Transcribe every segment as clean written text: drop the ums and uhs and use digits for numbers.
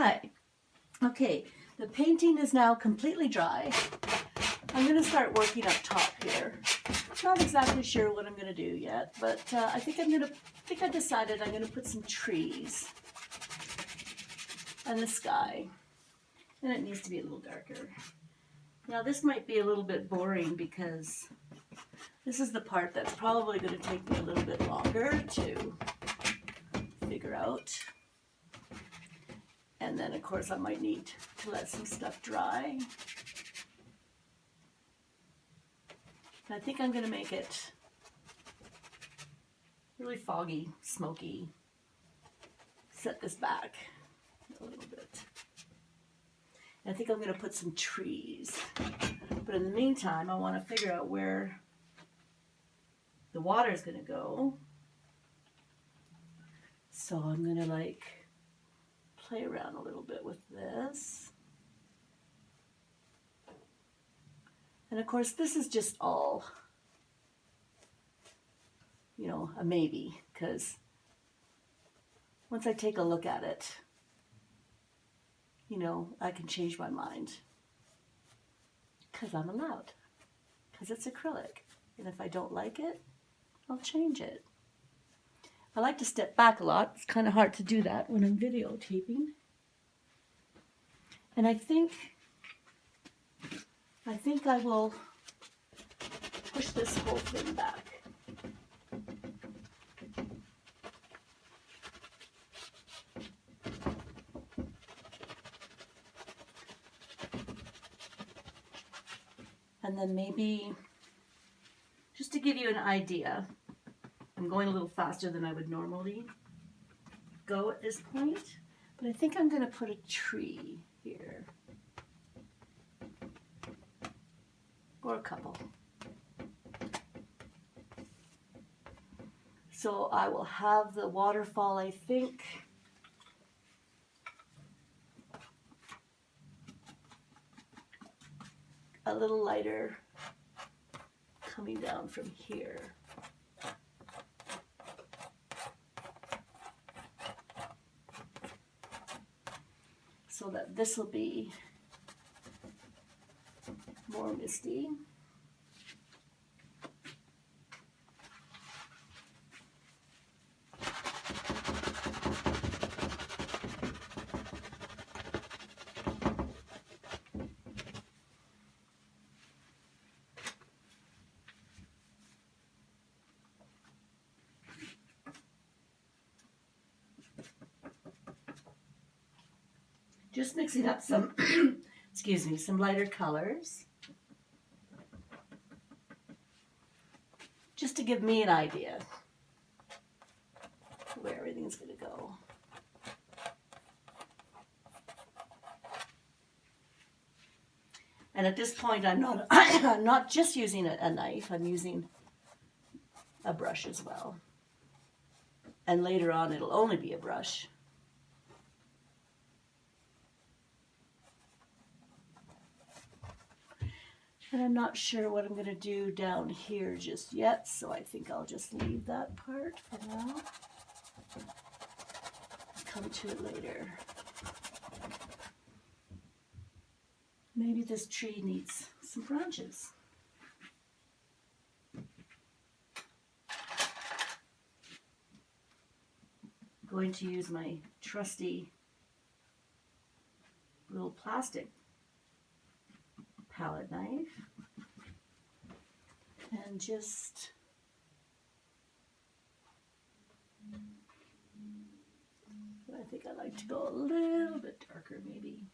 Hi. Okay, the painting is now completely dry. I'm going to start working up top here. Not exactly sure what I'm going to do yet, but I think I decided I'm going to put some trees and the sky, and it needs to be a little darker. Now this might be a little bit boring because this is the part that's probably going to take me a little bit longer to figure out. And then of course I might need to let some stuff dry. And I think I'm going to make it really foggy, smoky. Set this back a little bit. And I think I'm going to put some trees. But in the meantime, I want to figure out where the water is going to go. So I'm going to play around a little bit with this. And of course, this is just all, a maybe, because once I take a look at it, I can change my mind. Because I'm allowed. Because it's acrylic. And if I don't like it, I'll change it. I like to step back a lot. It's kind of hard to do that when I'm videotaping. And I think I will push this whole thing back. And then maybe, just to give you an idea, I'm going a little faster than I would normally go at this point, but I think I'm going to put a tree here. Or a couple. So I will have the waterfall, I think, a little lighter coming down from here. So that this will be more misty. Just mixing up some, excuse me, some lighter colors. Just to give me an idea where everything's going to go. And at this point, I'm not just using a knife, I'm using a brush as well. And later on, it'll only be a brush. And I'm not sure what I'm going to do down here just yet, so I think I'll just leave that part for now. Come to it later. Maybe this tree needs some branches. I'm going to use my trusty little plastic palette knife and just I think I like to go a little bit darker maybe.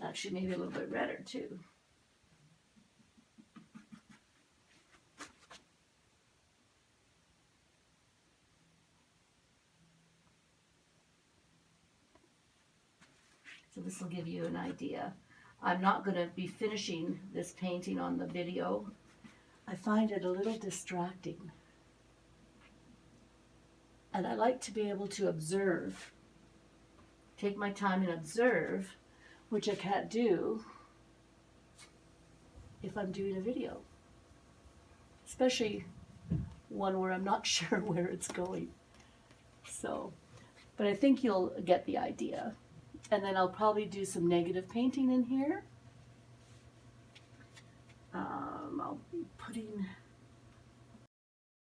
Actually maybe a little bit redder too. So this will give you an idea. I'm not going to be finishing this painting on the video. I find it a little distracting. And I like to be able to observe take my time and observe, which I can't do if I'm doing a video, especially one where I'm not sure where it's going. So, but I think you'll get the idea. And then I'll probably do some negative painting in here. I'll be putting